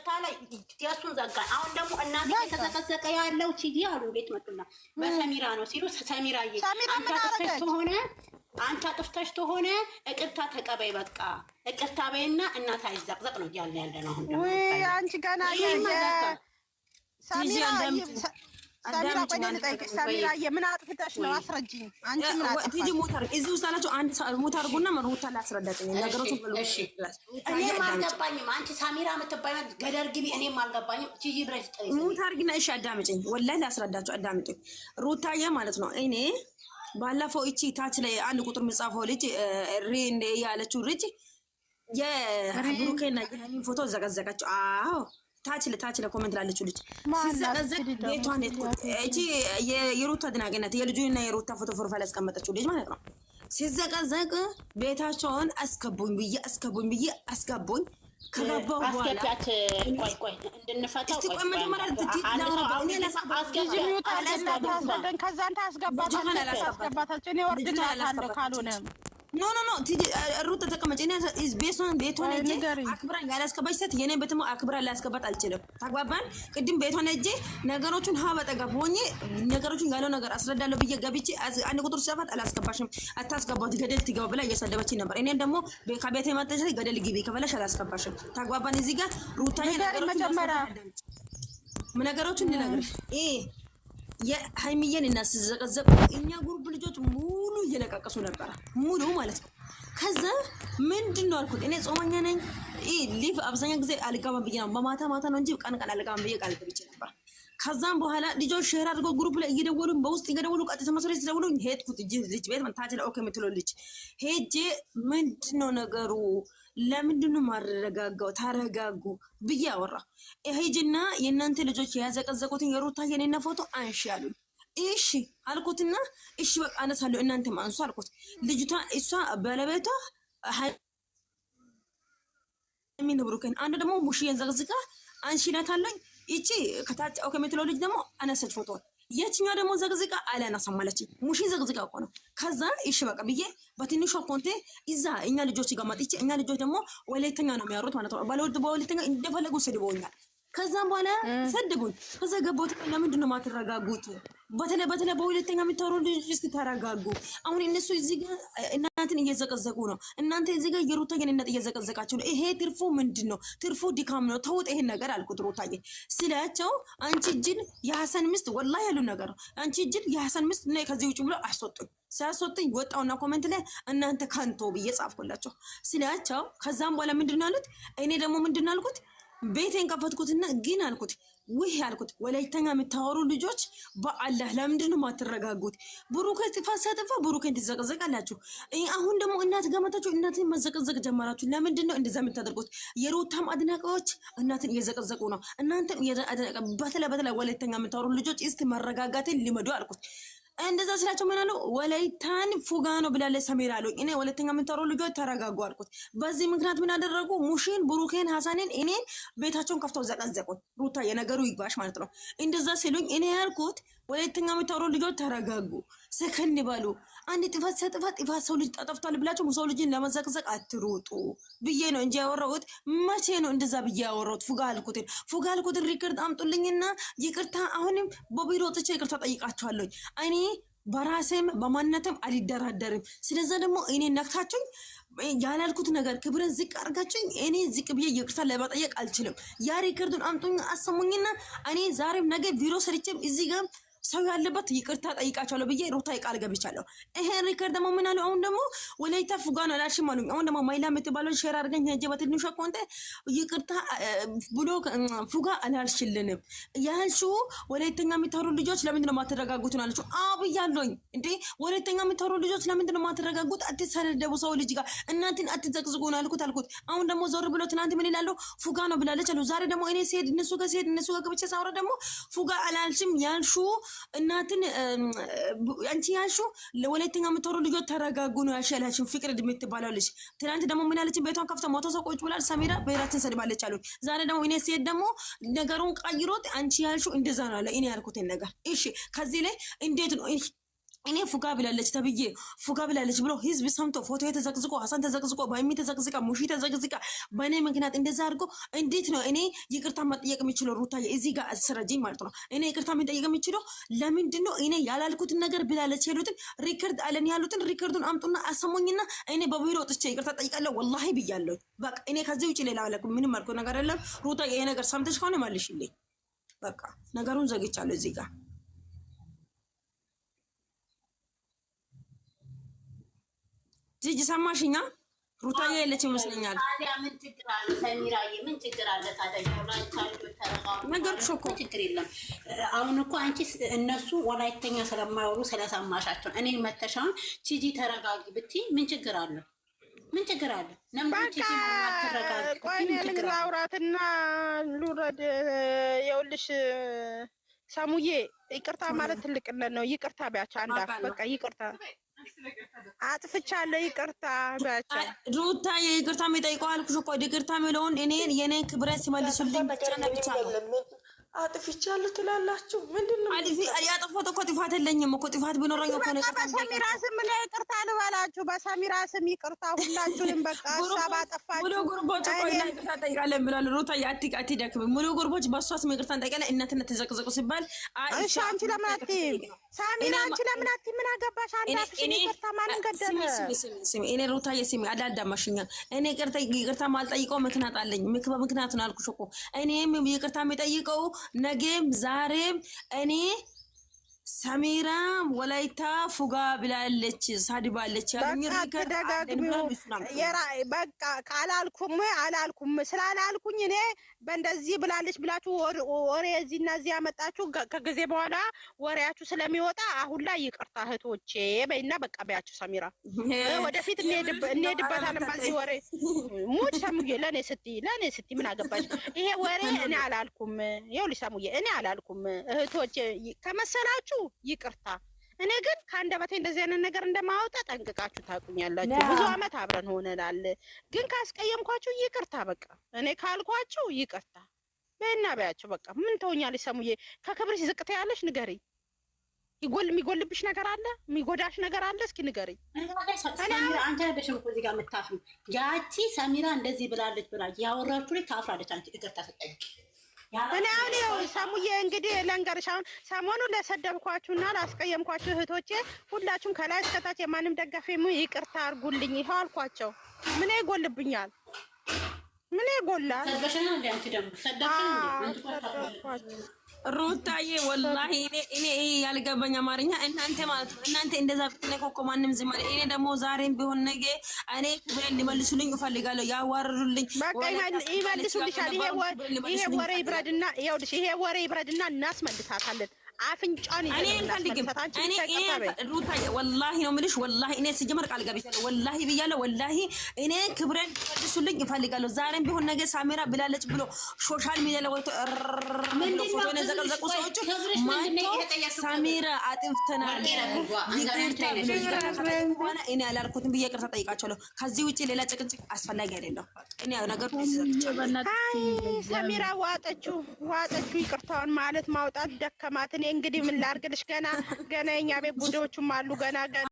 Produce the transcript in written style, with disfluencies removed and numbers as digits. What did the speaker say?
ይቅርታ ላይ ያሱን ዘጋ። አሁን ደግሞ እናቴ የተዘቀዘቀ ያለው ቺዲ አሉ ቤት መጡና በሰሚራ ነው ሲሉ ሰሚራዬ አንቺ አጥፍተሽ ተሆነ ይቅርታ ተቀበይ፣ በቃ ይቅርታ በይና እናት አይዘቅዘቅ ነው ያለ ነው። አሁን ደግሞ ወይ አንቺ ገና ሰሚራ ቆይ ልጠይቅሽ። ሰሚራ የምን አጥፍተሽ ነው? አስረጅኝ። አንቺ ምን አጥፍተሽ? ቲጂ ሞተር እዚህ ውስጥ አላችሁ። አንድ ሞተር ጉና መሩታ ላስረዳኝ ነገሮች ሁሉ። እሺ እኔም አልገባኝም። አንቺ ሰሚራ የምትባይው ገደር ግቢ። እኔም አልገባኝም። ቲጂ ብረሽ ጠይቂ። ሞተር ግን እሺ አዳምጪኝ፣ ወላሂ ላስረዳችሁ፣ አዳምጪኝ። ሩታዬ ማለት ነው እኔ ባለፈው እቺ ታች ላይ አንድ ቁጥር መጻፈው ልጅ ሪንዴ ያለችው ልጅ የብሩኬና የሃኒን ፎቶ ዘቀዘቀችው። አዎ ታች ለኮሜንት ላለችው ልጅ ሲዘቀዘቅ ቤቷን እቺ የሩታ ድናገነት የልጁና የሩታ ፎቶ ፕሮፋይል ያስቀመጠችው ልጅ ማለት ነው። ሲዘቀዘቅ ቤታቸውን አስገቡኝ ብዬ አስገቡኝ። ከገባው በኋላ ቆይ እንድንፈታው ኖ ሩት ተቀመጭ። እኔ ቤቷን ሄጄ አክብራኝ ያላስገባች ሴት የኔ ቤትም አክብራ ላስገባት አልችልም። ተግባባን? ቅድም ቤቷን ሄጄ ነገሮቹን በጠገብ ሆኜ ነገሮቹን ያለው ነገር አስረዳለሁ ብዬ ገብቼ አንድ ቁጥር ሲያፋት አላስገባሽም፣ አታስገባት ገደል ትገባ ብላ እየሰደበች ነበር። እኔን ደግሞ ከቤቴ መጥተሽ ገደል ግቢ ከበላሽ አላስገባሽም። ተግባባን? እዚህ ጋር ሩታዬ ነገሮቹን ልነግርሽ የሃይሚዬን እና ሲዘቀዘቁ እኛ ጉርብ ልጆች ሙሉ እየለቃቀሱ ነበር፣ ሙሉ ማለት ነው። ከዛ ምንድነው አልኩት እኔ ጾመኛ ነኝ ሊቭ አብዛኛው ጊዜ አልገባም ብዬ ነው፣ በማታ ነው እንጂ ቀን አልገባም ብዬ ቃል ገብቼ ነበር። ከዛም በኋላ ልጆች ሼር አድርገው ግሩፕ ላይ እየደወሉ በውስጥ እየደወሉ ቀጥታ መስሎኝ ሲደውሉ ሄድኩት ልጅ ቤት ታች ላይ ኦኬ የምትለው ልጅ ሄጄ ምንድነው ነገሩ ለምንድነው ማረጋጋው ተረጋጉ ብዬ አወራ። ሄጅና የእናንተ ልጆች ያዘቀዘቁትን የሩታ የኔና ፎቶ አንሺ አሉኝ። እሺ አልኩትና እሺ በቃ አነሳለሁ እናንተ ማንሱ አልኩት። ልጅቷ እሷ ባለቤቷ ምን ብሩከን አንዱ ደግሞ ሙሽዬን ዘቅዝቃ አንሺላታለኝ። እቺ ከታች ኦኬ የምትለው ልጅ ደግሞ አነሰች ፎቶ። የትኛው ደግሞ ዘቅዝቃ አላነሳም ማለች። ሙሽ ዘቅዝቃ እኮ ነው። ከዛ እሺ በቃ ብዬ በትንሹ ኮንቴ እዛ እኛ ልጆች ጋር መጥቼ እኛ ልጆች ደግሞ ወለተኛ ነው የሚያወሩት ማለት ነው። በወለተኛ እንደፈለጉ ሰድበውኛል። ከዛም በኋላ ሰድቡኝ። ከዛ ገባሁት ለምንድን ነው ማትረጋጉት? በተለይ በሁለተኛ የምታወሩ ልጅ ተረጋጉ። አሁን እነሱ እዚህ ጋር እናንተን እየዘቀዘቁ ነው። እናንተ እዚህ ጋር የሩታዬን እናት እየዘቀዘቃችሁ ነው። ይሄ ትርፉ ምንድን ነው? ትርፉ ድካም ነው። ተውጥ ይሄን ነገር አልኩት ሩታዬ ስላቸው አንቺ ጅል የሐሰን ሚስት ወላሂ ያሉ ነገር አንቺ ጅል የሐሰን ሚስት ነው ከዚህ ውጭ ብሎ አስወጡኝ። ሲያስወጡኝ ወጣውና ኮሜንት ላይ እናንተ ካንቶ ብዬ ጻፍኩላቸው ስላቸው ከዛም በኋላ ምንድን ነው አሉት። እኔ ደግሞ ምንድን ነው አልኩት ቤቴን ከፈትኩትና ግን አልኩት ውይ አልኩት ወላይተኛ የምታወሩ ልጆች በአላህ ለምንድን ነው ማትረጋጉት? ብሩክ ጥፋት ሲያጠፋ ብሩክን ትዘቀዘቃላችሁ። አሁን ደግሞ እናት ገመታችሁ እናትን መዘቀዘቅ ጀመራችሁ። ለምንድን ነው እንደዛ የምታደርጉት? የሩታም አድናቂዎች እናትን እየዘቀዘቁ ነው። እናንተም በተለይ ወላይተኛ የምታወሩ ልጆች እስቲ መረጋጋትን ልመዱ አልኩት። እንደዛ ስላቸው ምን አሉ ወላይታን ፉጋ ነው ብላለች ሰሜራ አሉኝ። እኔ ወላይተኛ የምታወሩ ልጆች ተረጋጉ አልኩት። በዚህ ምክንያት ምን አደረጉ? ሙሽን ብሩኬን ሐሰንን እኔን ቤታቸውን ከፍተው ዘቀዘቁኝ። ሩታ የነገሩ ይግባሽ ማለት ነው። እንደዛ ሲሉኝ እኔ ያልኩት ወላይተኛ የምታወሩ ልጆች ተረጋጉ፣ ሰከን በሉ። አንድ ጥፋት ጥፋት ሰው ልጅ ጠፍቷል ብላችሁ ሰው ልጅን ለመዘቅዘቅ አትሩጡ ብዬ ነው እንጂ ያወራሁት። መቼ ነው እንደዛ ብዬ ያወራሁት? ፉጋ አልኩትን ሪከርድ አምጡልኝና ይቅርታ አሁንም በቢሮ ጥቼ ይቅርታ ጠይቃችኋለሁ። እኔ በራሴም በማንነትም አልደራደርም። ስለዛ ደግሞ እኔ ነክታችሁኝ ያላልኩት ነገር ክብርን ዝቅ አድርጋችሁኝ እኔ ዝቅ ብዬ ይቅርታ ለመጠየቅ አልችልም። ያ ሪከርዱን አምጡኝ አሰሙኝና እኔ ዛሬም ነገ ቢሮ ሰርቼም እዚህ ጋር ሰው ያለበት ይቅርታ ጠይቃቸዋለሁ ብዬ ሩታ ቃል ገብቻለሁ። ይሄን ሪከርድ ደግሞ ምን አሉ? አሁን ደግሞ ወላይታ ፉጋን አላልሽም አሉኝ። አሁን ደግሞ ማይላ የምትባለው ሼር አድርገኝ ሄጄ በትንሹ ኮንቴ ይቅርታ ብሎ ፉጋ አላልሽልንም ያልሽው ወላይተኛ የምታወሩ ልጆች ለምንድን ነው ማትረጋጉት ነው አለችው። አብያለሁኝ እንዴ ወላይተኛ የምታወሩ ልጆች ለምንድን ነው ማትረጋጉት? አትሰደቡ ሰው ልጅ ጋር እናንተን አትዘቅዝቁ ነው አልኩት። አሁን ደግሞ ዞር ብሎ ትናንት ምን ይላሉ? ፉጋ ነው ብላለች አሉ። ዛሬ ደግሞ እኔ ሲሄድ እነሱ ጋር ገብቼ ሳወራ ደግሞ ፉጋ አላልሽም ያልሽው እናትን አንቺ ያልሹ ለወለተኛ የምትወሩ ልጆች ተረጋጉ ነው ያልሻላችሁ። ፍቅር የምትባለው ልጅ ትናንት ደግሞ ምን አለች? ቤቷን ከፍታ ሞቶ ሰው ቁጭ ብላል። ሰሚራ ብሔራችን ሰድባለች አሉ። ዛሬ ደግሞ እኔ ሲሄድ ደግሞ ነገሩን ቀይሮት አንቺ ያልሹ እንደዛ ነው አለ። እኔ ያልኩትን ነገር እሺ፣ ከዚህ ላይ እንዴት ነው እኔ ፉጋ ብላለች ተብዬ ፉጋ ብላለች ብሎ ህዝብ ሰምቶ ፎቶ ተዘቅዝቆ ሀሳን ተዘቅዝቆ በሚ ተዘቅዝቃ ሙሺ ተዘቅዝቃ በእኔ ምክንያት እንደዛ አድርጎ እንዴት ነው እኔ ይቅርታ መጠየቅ የሚችለው? ሩታዬ እዚህ ጋር አስረጅኝ ማለት ነው። እኔ ይቅርታ መጠየቅ የሚችለው ለምንድን ነው? እኔ ያላልኩትን ነገር ብላለች ያሉትን ሪከርድ አለን ያሉትን ሪከርዱን አምጡና አሰሙኝና እኔ በቢሮ ወጥቼ ይቅርታ ጠይቃለሁ። ወላሂ ብያለሁ። በቃ እኔ ከዚህ ውጭ ሌላ አላልኩም። ምንም አልኩ ነገር የለም። ሩታዬ ይሄ ነገር ሰምተሽ ከሆነ መልሽልኝ። በቃ ነገሩን ዘግቻለሁ እዚህ ጋር ጂጂ ሰማሽኛ? ሩታዬ የለች ይመስለኛል። ታዲያ ምን ችግር አለ? ሰሚራዬ ምን ችግር አለ ታዲያ? ነገርኩሽ እኮ ችግር የለም። አሁን እኮ አንቺ እነሱ ወላይተኛ ስለማያወሩ ስለሰማሻቸው እኔ መተሻውን ቺጂ ተረጋጊ ብትይ ምን ችግር አለ? ምን ችግር አለ? ቆይ ልግዛውራትና ልውረድ። ይኸውልሽ ሳሙዬ ይቅርታ ማለት ትልቅነት ነው። ይቅርታ ቢያቸው አንዳፍ በቃ ይቅርታ አጥፍቻለሁ ይቅርታ ባቻ ሩታ ይቅርታ የሚጠይቀው አልኩሽ እኮ ይቅርታ የሚለውን እኔን የኔን ክብረት ሲመልሱልኝ ብቻ ነው። አጥፍቻለሁ ትላላችሁ። ምንድነው ያጠፋሁት? እኮ ጥፋት የለኝም እኮ ጥፋት ቢኖረኝ እኮ ነው። በሰሚራ ስም ላይ ይቅርታ ልበላችሁ። በሰሚራ ስም ይቅርታ ሁላችሁንም። በቃ ሀሳብ አጠፋችሁ። ሙሉ ጉርቦች እኮ ይቅርታ ጠይቃለን ብላሉ። ሩታ አትደክም። ሙሉ ጉርቦች በእሷ ስም ይቅርታ እንጠይቃለን። እናትነት ተዘቅዘቁ ሲባል እሺ አንቺ ለምን አትይም? ሳሚራ አንቺ ለምን አትይም? ምን አገባሽ? አንዳፍሽን ይቅርታ ማንን ገደለ? ስሚ እኔ ሩታዬ ስሚ አዳዳማሽኛ። እኔ ይቅርታ ማልጠይቀው ምክንያት አለኝ። ምክንያት ነው አልኩሽ እኮ እኔም ይቅርታ የሚጠይቀው ነገም ዛሬም እኔ ሰሚራ ወላይታ ፉጋ ብላለች ሳድባለች ያሉኝ በቃ አላልኩም ስላላልኩኝ እኔ በእንደዚህ ብላለች ብላችሁ ወሬ እዚህና እዚህ ያመጣችሁ ከጊዜ በኋላ ወሬያችሁ ስለሚወጣ አሁን ላይ ይቅርታ እህቶቼ በይና በቃ በያችሁ። ሰሚራ ወደፊት እንሄድበታለን በዚህ ወሬ ሙች ሰሙዬ ለኔ ስቲ ምን አገባሽ? ይሄ ወሬ እኔ አላልኩም። ይኸውልሽ ሰሙዬ እኔ አላልኩም እህቶቼ ከመሰላችሁ ይቅርታ። እኔ ግን ከአንደበቴ እንደዚህ አይነት ነገር እንደማወጣ ጠንቅቃችሁ ታውቁኛላችሁ። ብዙ አመት አብረን ሆነናል። ግን ካስቀየምኳችሁ ይቅርታ በቃ እኔ ካልኳችሁ ይቅርታ በእና በያችሁ። በቃ ምን ተውኛለሽ ሰሙዬ? ከክብርሽ ዝቅታ ያለሽ ንገሪ። የሚጎልብሽ ነገር አለ? የሚጎዳሽ ነገር አለ? እስኪ ንገሪ። አንተ በሽምኮ እዚህ ጋር የምታፍሩ ያቺ ሰሚራ እንደዚህ ብላለች ብላ ያወራችሁ ላይ ታፍራለች። አንቺ ይቅርታ ሰጠች። እኔ አሁን ይኸው ሰሙዬ እንግዲህ ለንገርሽ፣ አሁን ሰሞኑን ለሰደብኳችሁና ላስቀየምኳችሁ እህቶቼ ሁላችሁም ከላይ እስከታች የማንም ደጋፊ ይቅርታ አድርጉልኝ ይኸው አልኳቸው። ምን ይጎልብኛል? ምን ይጎላል? ሩታዬ ወላሂ እኔ ያልገባኝ አማርኛ እናንተ ማለት ነው። እናንተ እንደዛ ብትነኮ እኮ ማንም ዝም አለ። እኔ ደግሞ ዛሬም ቢሆን ነገ እኔ ክብሬን ሊመልሱልኝ እፈልጋለሁ። ያዋርዱልኝ በቃ ይመልሱልሻል። ይሄ ወሬ ይብረድና ይኸውልሽ፣ ይሄ ወሬ ይብረድና እናስመልሳታለን። አፍንጫን ሩታዬ ወላሂ ነው የምልሽ። ወላሂ እኔ ሲጀመር ቃል ገብቻለሁ። ወላሂ ብያለሁ። ወላሂ እኔ ክብሬን ሊመልሱልኝ እፈልጋለሁ። ዛሬም ቢሆን ነገ ሳሚራ ብላለች ብሎ ሶሻል ሚዲያ ላይ ወጥቶ ፎቶ የዘቀዘቁ ሰዎች ማቶ ሳሚራ አጥፍተናል ይቅርታ ብሎ እኔ ያላልኩትን ብዬ ይቅርታ ጠይቃቸዋለሁ። ከዚህ ውጭ ሌላ ጭቅጭቅ አስፈላጊ አይደለም። እኔ ነገሩ ሳሚራ ዋጠችው ይቅርታውን ማለት ማውጣት ደከማት። እኔ እንግዲህ ምን ላድርግልሽ? ገና የኛ ቤት ቡዶቹም አሉ ገና